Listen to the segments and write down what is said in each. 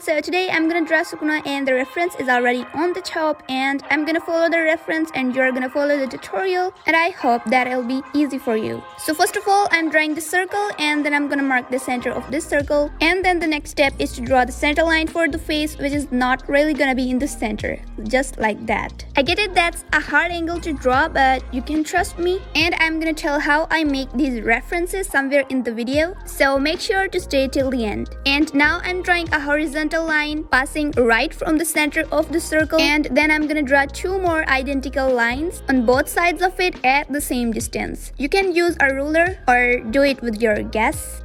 everyone, so today I'm gonna draw Sukuna and the reference is already on the top and I'm gonna follow the reference and you're gonna follow the tutorial and I hope that it'll be easy for you. So first of all, I'm drawing the circle and then I'm gonna mark the center of this circle, and then the next step is to draw the center line for the face, which is not really gonna be in the center, just like that. I get it, that's a hard angle to draw, but you can trust me, and I'm gonna tell how I make these references somewhere in the video, so make sure to stay till the end. And now I'm drawing a horizontal line passing right from the center of the circle, and then I'm gonna draw two more identical lines on both sides of it at the same distance. You can use a ruler or do it with your guess.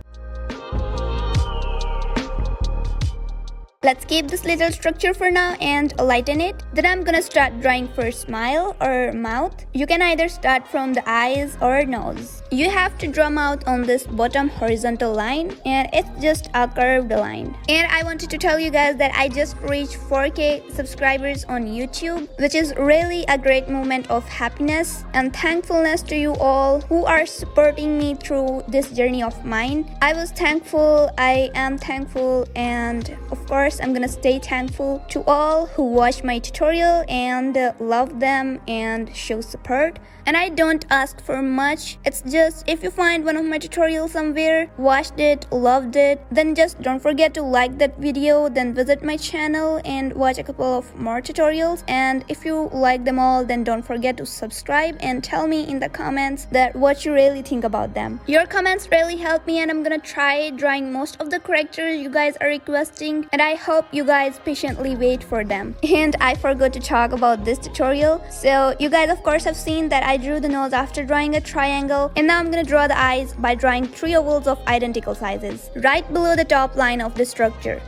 Let's keep this little structure for now and lighten it. Then I'm gonna start drawing for smile or mouth. You can either start from the eyes or nose. You have to draw mouth on this bottom horizontal line, and it's just a curved line. And I wanted to tell you guys that I just reached 4K subscribers on YouTube, which is really a great moment of happiness and thankfulness to you all who are supporting me through this journey of mine. I was thankful, I am thankful, and of course I'm gonna stay thankful to all who watch my tutorial and love them and show support. And I don't ask for much. It's just if you find one of my tutorials somewhere, watched it, loved it, then just don't forget to like that video, then visit my channel and watch a couple of more tutorials. And if you like them all, then don't forget to subscribe and tell me in the comments that what you really think about them. Your comments really help me, and I'm gonna try drawing most of the characters you guys are requesting, and I hope you guys patiently wait for them. And I forgot to talk about this tutorial. So you guys of course have seen that I drew the nose after drawing a triangle, and now I'm gonna draw the eyes by drawing three ovals of identical sizes right below the top line of the structure.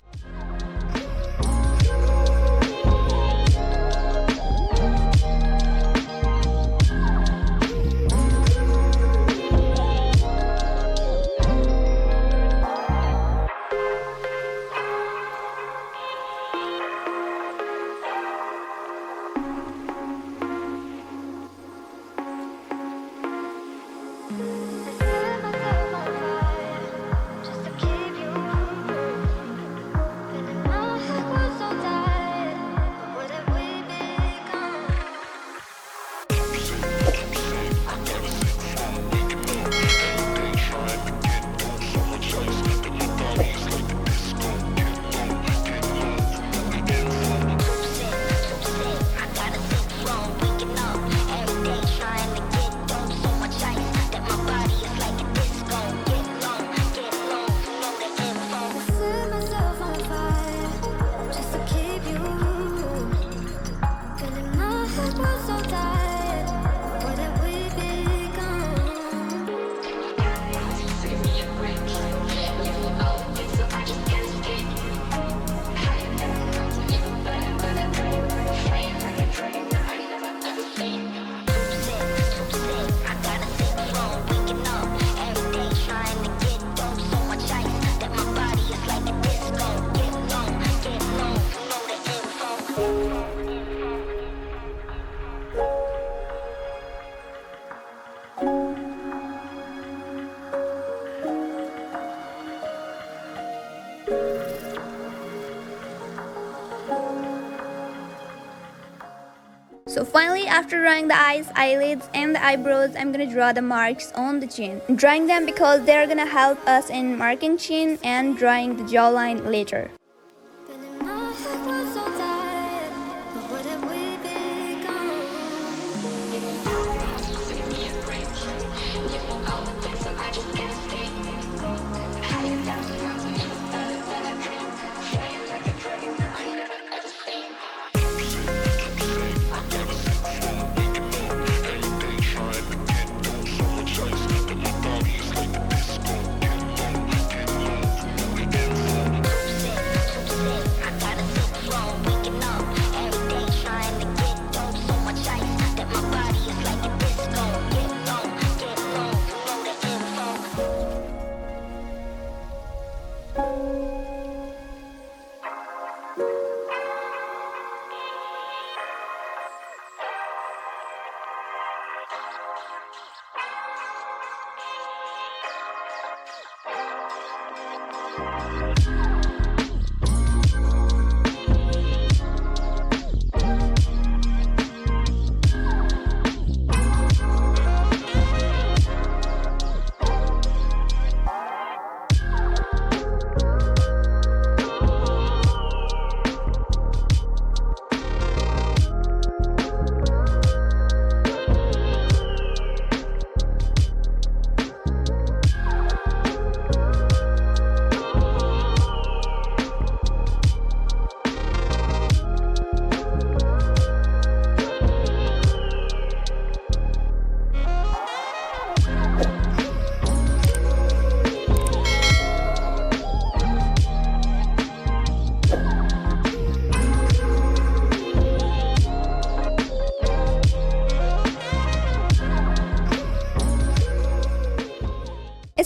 So finally, after drawing the eyes, eyelids and the eyebrows, I'm gonna draw the marks on the chin. I'm drawing them because they're gonna help us in marking chin and drawing the jawline later.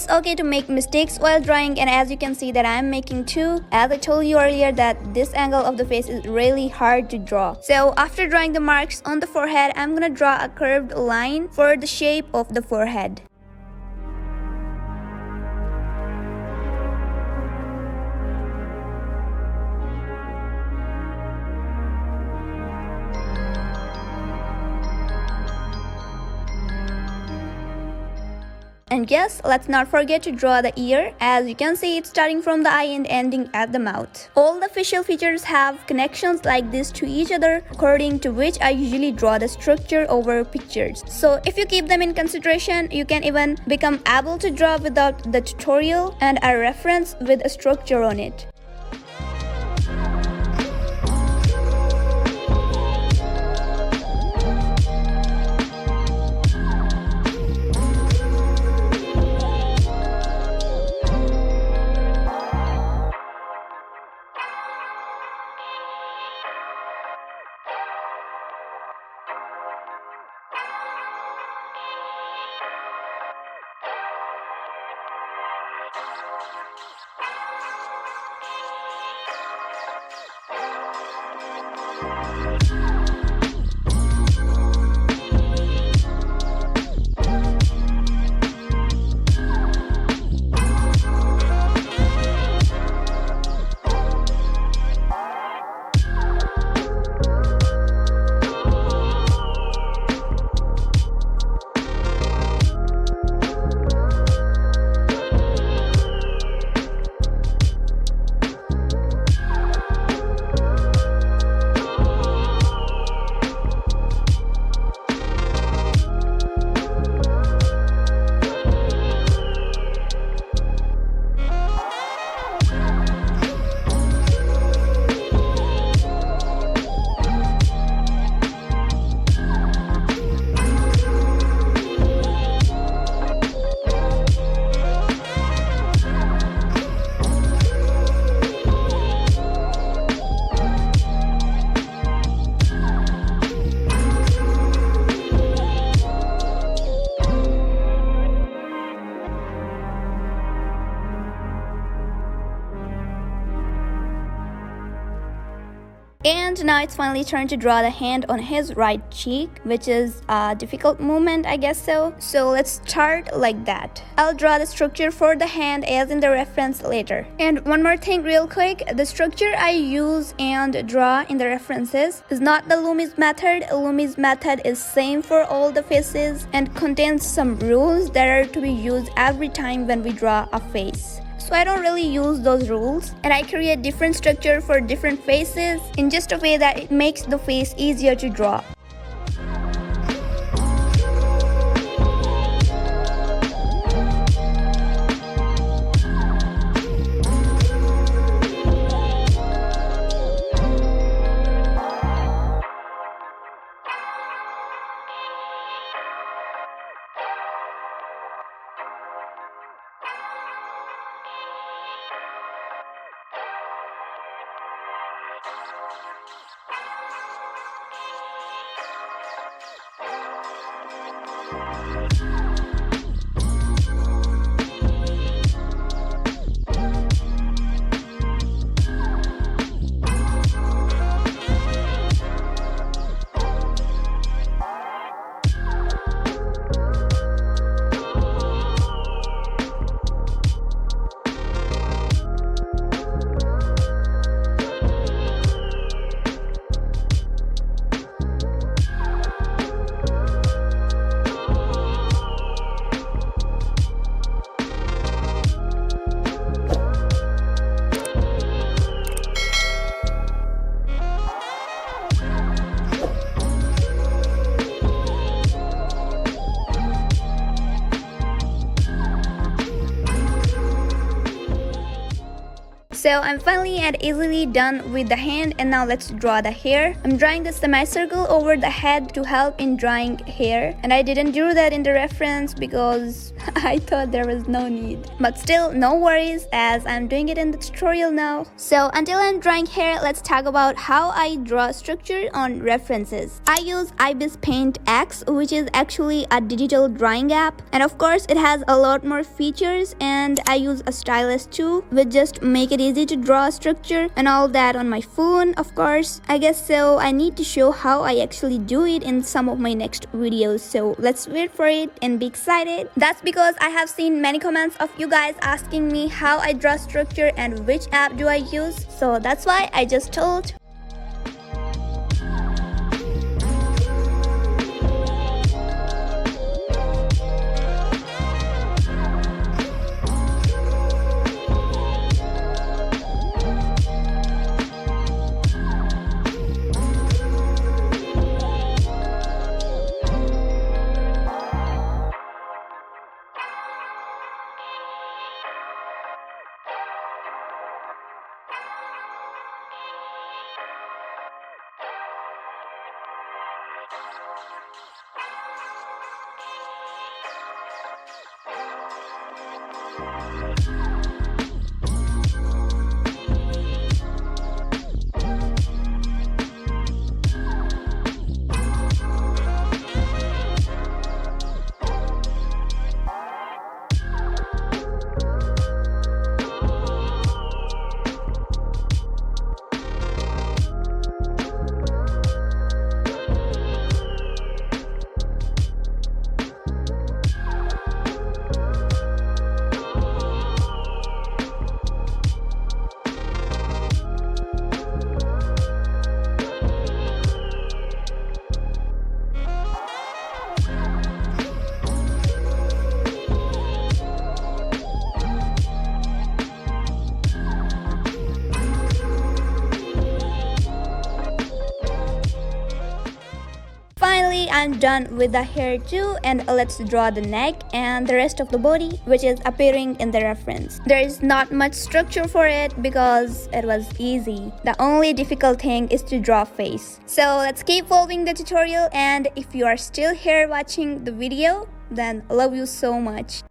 It's okay to make mistakes while drawing, and as you can see that I'm making two, as I told you earlier that this angle of the face is really hard to draw. So after drawing the marks on the forehead, I'm gonna draw a curved line for the shape of the forehead. And yes, let's not forget to draw the ear. As you can see, it's starting from the eye and ending at the mouth. All the facial features have connections like this to each other, according to which I usually draw the structure over pictures. So if you keep them in consideration, you can even become able to draw without the tutorial and a reference with a structure on it. And now it's finally turn to draw the hand on his right cheek, which is a difficult movement, I guess so. So let's start like that. I'll draw the structure for the hand as in the reference later. And one more thing real quick, the structure I use and draw in the references is not the Loomis method. Loomis method is same for all the faces and contains some rules that are to be used every time when we draw a face. So I don't really use those rules, and I create different structure for different faces in just a way that it makes the face easier to draw. I'm finally and easily done with the hand, and now let's draw the hair. I'm drawing the semicircle over the head to help in drawing hair, and I didn't do that in the reference because I thought there was no need. But still, no worries as I'm doing it in the tutorial now. So until I'm drawing hair, let's talk about how I draw structure on references. I use Ibis Paint X, which is actually a digital drawing app, and of course it has a lot more features, and I use a stylus too, which just make it easy to draw a structure and all that on my phone, of course. I guess so I need to show how I actually do it in some of my next videos, so let's wait for it and be excited. That's because I have seen many comments of you guys asking me how I draw structure and which app do I use, so that's why I just told. Finally, I'm done with the hair too, and let's draw the neck and the rest of the body, which is appearing in the reference. There is not much structure for it because it was easy. The only difficult thing is to draw face. So let's keep following the tutorial, and if you are still here watching the video, then I love you so much.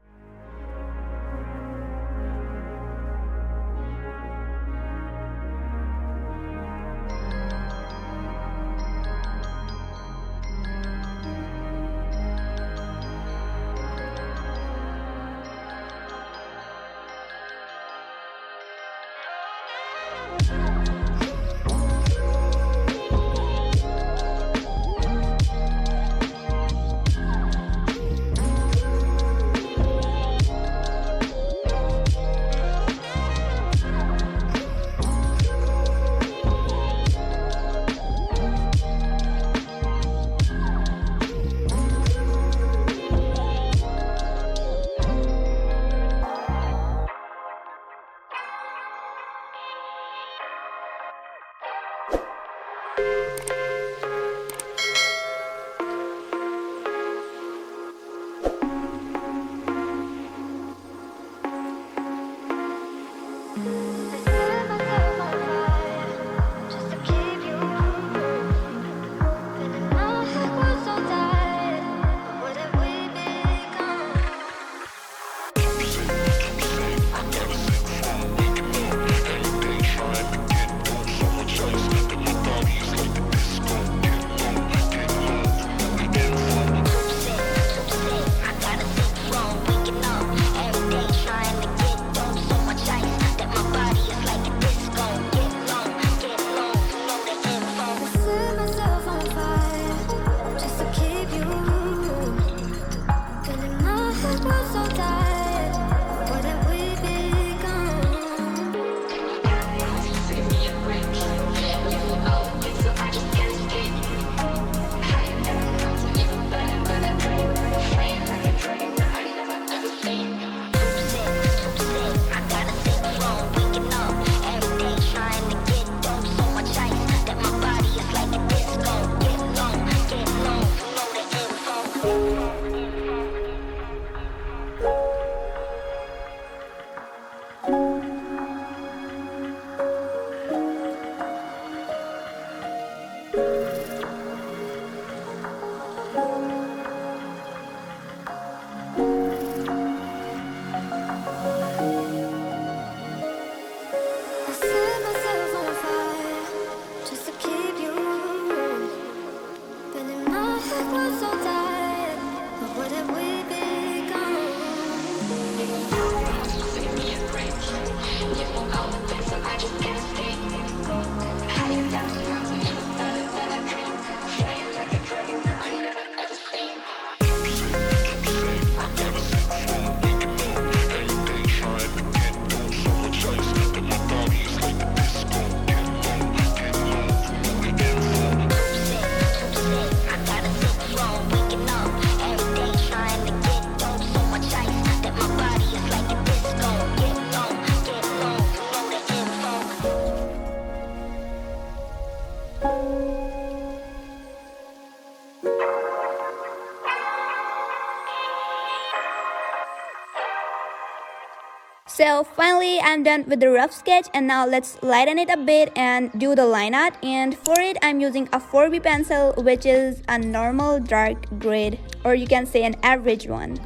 So finally I'm done with the rough sketch, and now let's lighten it a bit and do the line art. And for it I'm using a 4B pencil, which is a normal dark grade, or you can say an average one.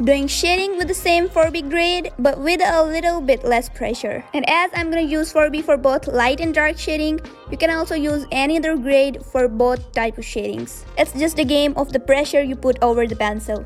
Doing shading with the same 4B grade but with a little bit less pressure. And as I'm gonna use 4B for both light and dark shading, you can also use any other grade for both type of shadings. It's just a game of the pressure you put over the pencil.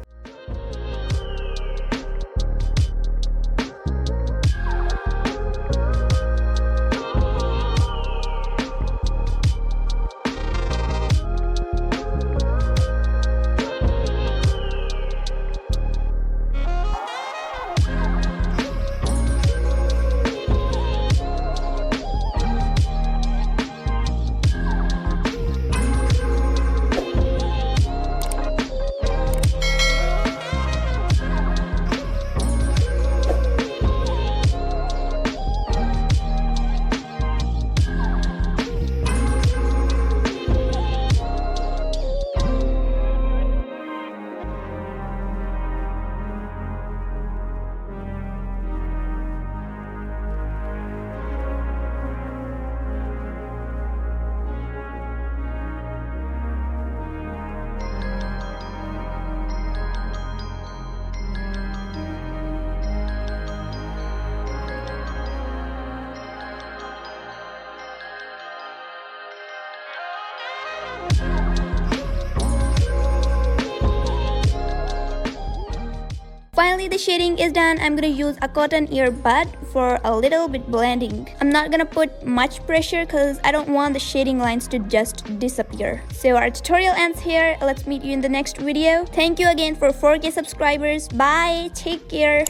Finally, the shading is done. I'm gonna use a cotton earbud for a little bit blending. I'm not gonna put much pressure because I don't want the shading lines to just disappear. So our tutorial ends here. Let's meet you in the next video. Thank you again for 4K subscribers. Bye, take care.